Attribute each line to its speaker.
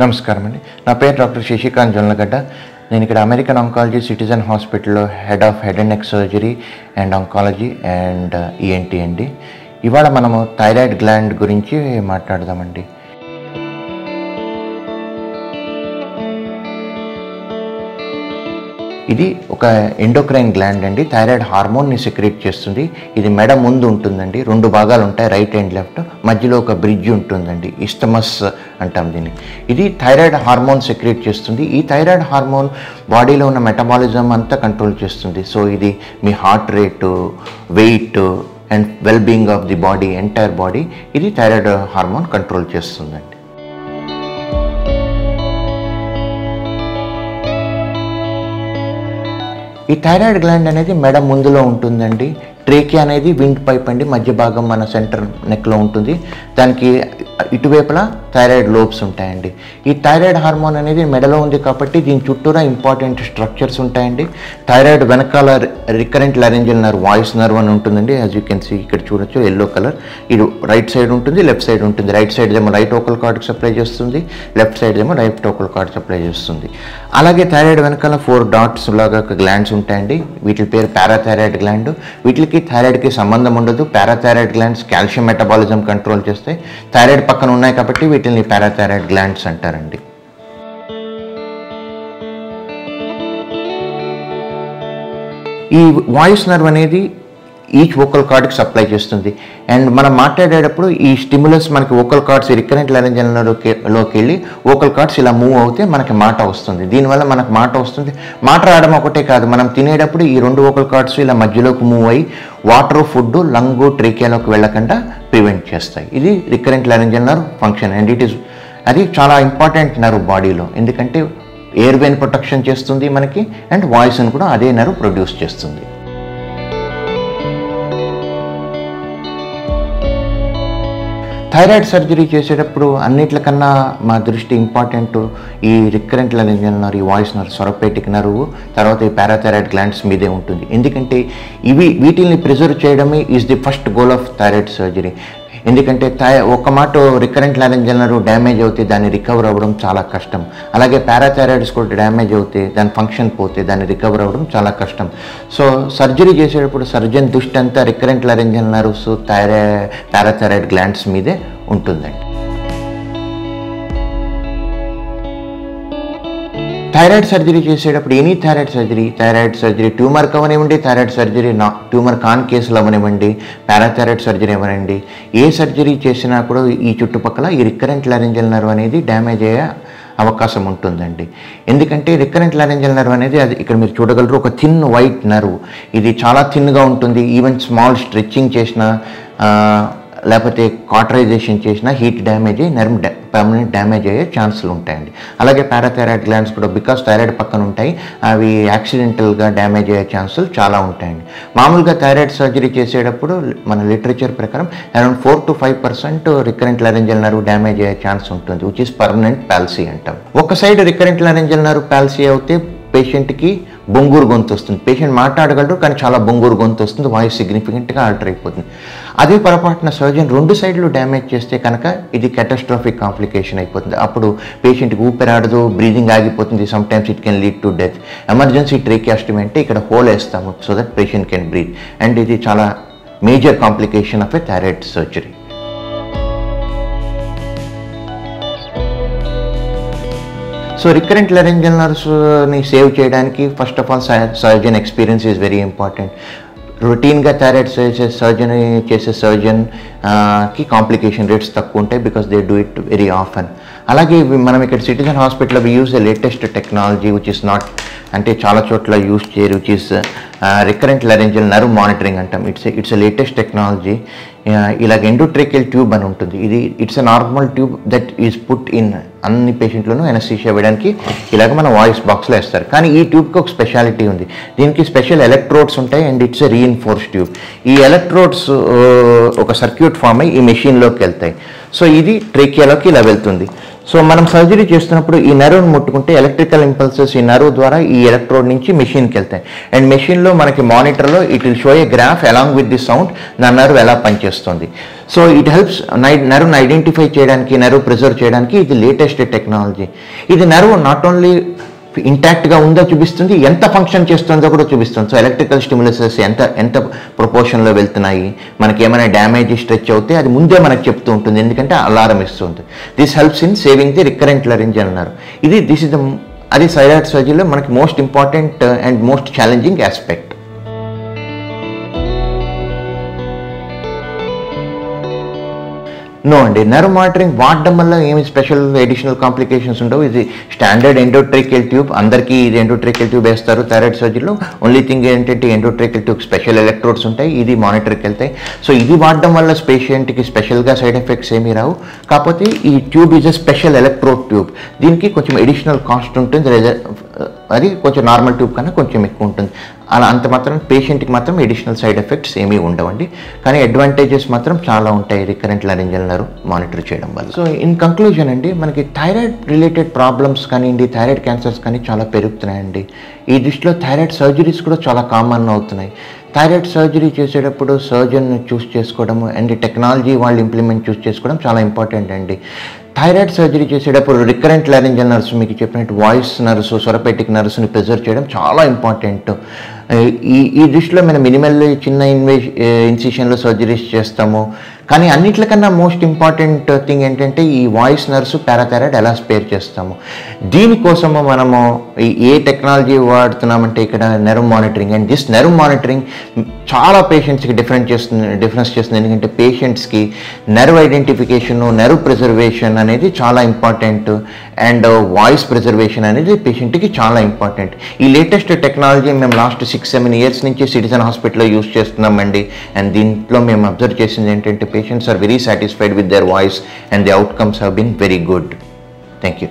Speaker 1: నమస్కారం అండి. నా పేరు డాక్టర్ శశికాంత్ జొన్నలగడ్డ. నేను ఇక్కడ అమెరికన్ ఆంకాలజీ సిటిజన్ హాస్పిటల్లో head of head and neck surgery and oncology and ENT అండి. ఇవాళ మనము థైరాయిడ్ గ్లాండ్ గురించి మాట్లాడదామండి. ఇది ఒక ఎండోక్రైన్ గ్లాండ్ అండి. థైరాయిడ్ హార్మోన్ని సెక్రేట్ చేస్తుంది. ఇది మెడ ముందు ఉంటుందండి. 2 భాగాలు ఉంటాయి, రైట్ అండ్ లెఫ్ట్. మధ్యలో ఒక బ్రిడ్జ్ ఉంటుందండి, ఇస్టమస్ అంటాం దీన్ని. ఇది థైరాయిడ్ హార్మోన్ సెక్రేట్ చేస్తుంది. ఈ థైరాయిడ్ హార్మోన్ బాడీలో ఉన్న మెటబాలిజం అంతా కంట్రోల్ చేస్తుంది. సో ఇది మీ heart rate, weight and well being of the body, entire body, ఇది థైరాయిడ్ హార్మోన్ కంట్రోల్ చేస్తుందండి. ఈ థైరాయిడ్ గ్లాండ్ అనేది మెడ ముందులో ఉంటుందండి. ట్రేకియా అనేది విండ్ పైప్ అండి, మధ్య భాగం మన సెంటర్ నెక్లో ఉంటుంది. దానికి ఇటువైపులా థైరాయిడ్ లోబ్స్ ఉంటాయండి. ఈ థైరాయిడ్ హార్మోన్ అనేది మెడలో ఉంది కాబట్టి దీని చుట్టూరా ఇంపార్టెంట్ స్ట్రక్చర్స్ ఉంటాయండి. థైరాయిడ్ వెనకాల recurrent laryngeal nerve, voice nerve అని ఉంటుందండి. యాజ్ యూ కెన్ సీ ఇక్కడ చూడొచ్చు, ఎల్లో కలర్. ఇది రైట్ సైడ్ ఉంటుంది, లెఫ్ట్ సైడ్ ఉంటుంది. రైట్ సైడ్ ఏమో రైట్ ఓకల్ కార్డ్కి సప్లై చేస్తుంది, లెఫ్ట్ సైడ్ ఏమో రైట్ ఓకల్ కార్డ్ సప్లై చేస్తుంది. అలాగే థైరాయిడ్ వెనకాల 4 డాట్స్ లాగా గ్లాండ్స్ ఉంటాయండి. వీటి పేరు పారాథైరాయిడ్ గ్లాండ్. వీటికి థైరాయిడ్కి సంబంధం ఉండదు. Parathyroid glands calcium metabolism control చేస్తాయి. థైరాయిడ్ పక్కన ఉన్నాయి కాబట్టి వీటిని పారాథైరాయిడ్ గ్లాండ్స్ అంటారండి. ఈ వాయిస్ నర్వ్ అనేది ఈచ్ వోకల్ కార్డ్కి సప్లై చేస్తుంది. అండ్ మనం మాట్లాడేటప్పుడు ఈ స్టిమ్యులస్ మనకి వోకల్ కార్డ్స్ రికరెంట్ లారెంజియల్ నర్వ్లోకి వెళ్ళి వోకల్ కార్డ్స్ ఇలా మూవ్ అవుతే మనకి మాట వస్తుంది. దీనివల్ల మనకు మాట వస్తుంది. మాట రావడం ఒకటే కాదు, మనం తినేటప్పుడు ఈ 2 వోకల్ కార్డ్స్ ఇలా మధ్యలోకి మూవ్ అయ్యి వాటర్, ఫుడ్ లంగు, ట్రేకియాలోకి వెళ్ళకుండా ప్రివెంట్ చేస్తాయి. ఇది recurrent laryngeal nerve function. And అది చాలా ఇంపార్టెంట్ నర్వ్ బాడీలో. ఎందుకంటే ఎయిర్ వెయిన్ ప్రొటెక్షన్ చేస్తుంది మనకి, అండ్ వాయిస్ని కూడా అదే నర్వ్ ప్రొడ్యూస్ చేస్తుంది. థైరాయిడ్ సర్జరీ చేసేటప్పుడు అన్నిట్లకన్నా మా దృష్టి ఇంపార్టెంట్ ఈ రికరెంట్ లారెంజియల్ నర్వ్, ఈ వాయిస్ నర్వ్, సొరపేటిక్ నర్వ్, తర్వాత ఈ పారాథైరాయిడ్ గ్లాండ్స్ మీదే ఉంటుంది. ఎందుకంటే వీటిని ప్రిజర్వ్ చేయడమే is the first goal of thyroid surgery. ఎందుకంటే ఒక మాట రికరెంట్ లారెంజియల్ నర్వ్ డ్యామేజ్ అవుతే దాన్ని రికవర్ అవ్వడం చాలా కష్టం. అలాగే పారాథైరాయిడ్స్ కూడా డ్యామేజ్ అవుతే, దాని ఫంక్షన్ పోతే దాన్ని రికవర్ అవ్వడం చాలా కష్టం. సో సర్జరీ చేసేటప్పుడు సర్జన్ దృష్టి అంతా రికరెంట్ లారెంజియల్ నర్వ్స్, పారాథైరాయిడ్ గ్లాండ్స్ మీదే ఉంటుందండి. థైరాయిడ్ సర్జరీ చేసేటప్పుడు ఎనీ థైరాయిడ్ సర్జరీ ట్యూమర్ అవనివ్వండి, థైరాయిడ్ సర్జరీ ట్యూమర్ కాన్ కేసులు అవనివ్వండి, పారాథైరాయిడ్ సర్జరీ అవనండి, ఏ సర్జరీ చేసినా కూడా ఈ చుట్టుపక్కల ఈ రికరెంట్ లారెంజియల్ నర్వ్ అనేది డ్యామేజ్ అయ్యే అవకాశం ఉంటుందండి. ఎందుకంటే రికరెంట్ లారెంజియల్ నర్వ్ అనేది అది ఇక్కడ మీరు చూడగలరు, ఒక థిన్ వైట్ నర్వ్. ఇది చాలా థిన్గా ఉంటుంది. ఈవెన్ స్మాల్ స్ట్రెచ్చింగ్ చేసినా లేకపోతే కాటరైజేషన్ చేసినా హీట్ డ్యామేజ్ అయ్యి నర్వ్ పర్మనెంట్ డ్యామేజ్ అయ్యే ఛాన్సులు ఉంటాయండి. అలాగే పారాథైరాయిడ్ గ్లాండ్స్ కూడా బికాస్ థైరాయిడ్ పక్కన ఉంటాయి, అవి యాక్సిడెంటల్గా డ్యామేజ్ అయ్యే ఛాన్సులు చాలా ఉంటాయండి. మామూలుగా థైరాయిడ్ సర్జరీ చేసేటప్పుడు మన లిటరేచర్ ప్రకారం around 4 to 5% recurrent laryngeal nerve damage అయ్యే ఛాన్స్ ఉంటుంది, విచ్ ఇస్ పర్మనెంట్ పాల్సీ అంటాం. ఒక side recurrent laryngeal nerve palsy అవుతే పేషెంట్కి బొంగూరు గొంతు వస్తుంది. పేషెంట్ మాట్లాడగలరు కానీ చాలా బొంగూరు గొంతు వస్తుంది, వాయిస్ సిగ్నిఫికెంట్గా ఆల్టర్ అయిపోతుంది. అదే పొరపాటున సర్జన్ 2 సైడ్లు డ్యామేజ్ చేస్తే కనుక ఇది క్యాటాస్ట్రాఫిక్ కాంప్లికేషన్ అయిపోతుంది. అప్పుడు పేషెంట్కి ఊపిరాడదు, బ్రీదింగ్ ఆగిపోతుంది. Sometimes it can lead to death. Emergency tracheostomy అంటే ఇక్కడ హోల్ వేస్తాము so that patient can breathe. And ఇది చాలా major complication of a thyroid surgery. So recurrent laryngeal నర్వ్స్ని సేవ్ చేయడానికి first of all surgeon experience is very important. రొటీన్గా thyroid surgery చేసే సర్జన్కి కాంప్లికేషన్ రేట్స్ తక్కువ ఉంటాయి because they do it very often. అలాగే మనం ఇక్కడ సిటిజన్ హాస్పిటల్లో we use a latest technology which is not, అంటే చాలా చోట్ల యూజ్ చేయరు, which is recurrent laryngeal nerve monitoring అంటాం. It's a latest technology. ఇలాగ ఎండోట్రేకియల్ ట్యూబ్ అని ఉంటుంది. It's a normal tube that is put in అన్ని పేషెంట్లను ఎనస్థీషియా వేయడానికి ఇలాగ మన వాయిస్ బాక్స్లో వేస్తారు. కానీ ఈ ట్యూబ్కి ఒక స్పెషాలిటీ ఉంది. దీనికి స్పెషల్ ఎలక్ట్రోడ్స్ ఉంటాయి and it's a reinforce tube. ఈ ఎలక్ట్రోడ్స్ ఒక సర్క్యూట్ ఫామ్ అయ్యి ఈ మెషిన్లోకి వెళ్తాయి. సో ఇది ట్రేకియాలోకి ఇలా వెళ్తుంది. సో మనం సర్జరీ చేస్తున్నప్పుడు ఈ నర్వ్ని ముట్టుకుంటే ఎలక్ట్రికల్ ఇంపల్సెస్ ఈ నర్వ్ ద్వారా ఈ ఎలక్ట్రోడ్ నుంచి మెషిన్కి వెళ్తాయి. అండ్ మెషిన్లో మనకి మానిటర్లో it will show a graph along with the sound నా నర్వ్ ఎలా పనిచేస్తుంది. సో ఇట్ హెల్ప్స్ నర్వ్ని ఐడెంటిఫై చేయడానికి, నర్వ్ ప్రిజర్వ్ చేయడానికి ఇది లేటెస్ట్ టెక్నాలజీ. ఇది నర్వ్ నాట్ ఓన్లీ ఇంటాక్ట్గా ఉందో చూపిస్తుంది, ఎంత ఫంక్షన్ చేస్తుందో కూడా చూపిస్తుంది. సో ఎలక్ట్రికల్ స్టిమ్యులసెస్ ఎంత ప్రపోర్షన్లో వెళ్తున్నాయి, మనకి ఏమైనా డ్యామేజ్ స్ట్రెచ్ అవుతే అది ముందే మనకు చెప్తూ ఉంటుంది, ఎందుకంటే అలారం ఇస్తుంది. This helps in saving the recurrent laryngeal nerve. This is అది థైరాయిడ్ సర్జరీలో మనకి most important and most challenging aspect. No అండి, నర్వ్ మానిటరింగ్ వాడడం వల్ల ఏమి స్పెషల్ ఎడిషనల్ కాంప్లికేషన్స్ ఉండవు. ఇది స్టాండర్డ్ ఎండోట్రేకియల్ ట్యూబ్, అందరికీ ఇది ఎండోట్రేకియల్ ట్యూబ్ వేస్తారు థైరాయిడ్ సర్జరీలో. ఓన్లీ థింగ్ ఏంటంటే ఎండోట్రేకియల్ ట్యూబ్ స్పెషల్ ఎలక్ట్రోడ్స్ ఉంటాయి, ఇది మానిటర్కి వెళ్తాయి. సో ఇది వాడడం వల్ల పేషెంట్కి స్పెషల్గా సైడ్ ఎఫెక్ట్స్ ఏమీ రావు. కాకపోతే ఈ tube is a special electrode tube, దీనికి కొంచెం ఎడిషనల్ కాస్ట్ ఉంటుంది, అది కొంచెం నార్మల్ ట్యూబ్ కన్నా కొంచెం ఎక్కువ ఉంటుంది. అలా అంత మాత్రం పేషెంట్కి మాత్రం ఎడిషనల్ సైడ్ ఎఫెక్ట్స్ ఏమీ ఉండవండి. కానీ అడ్వాంటేజెస్ మాత్రం చాలా ఉంటాయి రికరెంట్ లారింజియల్ నర్వ్ మానిటర్ చేయడం వల్ల. సో ఇన్ కంక్లూజన్ అండి, మనకి థైరాయిడ్ రిలేటెడ్ ప్రాబ్లమ్స్ కానివ్వండి, థైరాయిడ్ క్యాన్సర్స్ కానీ చాలా పెరుగుతున్నాయండి. ఈ దృష్టిలో థైరాయిడ్ సర్జరీస్ కూడా చాలా కామన్ అవుతున్నాయి. థైరాయిడ్ సర్జరీ చేసేటప్పుడు సర్జన్ చూస్ చేసుకోవడము అండ్ టెక్నాలజీ వాళ్ళు ఇంప్లిమెంట్ చూస్ చేసుకోవడం చాలా ఇంపార్టెంట్ అండి. థైరాయిడ్ సర్జరీ చేసేటప్పుడు రికరెంట్ లారింజియల్ నర్వ్స్ మీకు చెప్పినట్టు వాయిస్ నర్వ్స్, సొరపైటిక్ నర్వ్స్ని ప్రిజర్వ్ చేయడం చాలా ఇంపార్టెంట్. ఈ దృష్టిలో మనం మినిమల్ చిన్న ఇన్సిషన్లో సర్జరీస్ చేస్తాము, కానీ అన్నిట్లకన్నా మోస్ట్ ఇంపార్టెంట్ థింగ్ ఏంటంటే ఈ వాయిస్ నర్వ్స్, పారాథైరాయిడ్ ఎలా స్పేర్ చేస్తాము. దీనికోసము మనము ఏ టెక్నాలజీ వాడుతున్నామంటే ఇక్కడ nerve monitoring. And this nerve monitoring చాలా పేషెంట్స్కి డిఫరెన్స్ చేస్తుంది, ఎందుకంటే పేషెంట్స్కి నర్వ్ ఐడెంటిఫికేషన్, నర్వ్ ప్రిజర్వేషన్ అనేది చాలా ఇంపార్టెంట్. అండ్ వాయిస్ ప్రిజర్వేషన్ అనేది పేషెంట్కి చాలా ఇంపార్టెంట్. ఈ లేటెస్ట్ టెక్నాలజీ మేము లాస్ట్ 6-7 years నుంచి సిటిజన్ హాస్పిటల్లో యూజ్ చేస్తున్నామండి. అండ్ దీంట్లో మేము అబ్జర్వ్ చేసింది ఏంటంటే patients are very satisfied with their voice and the outcomes have been very good. Thank you.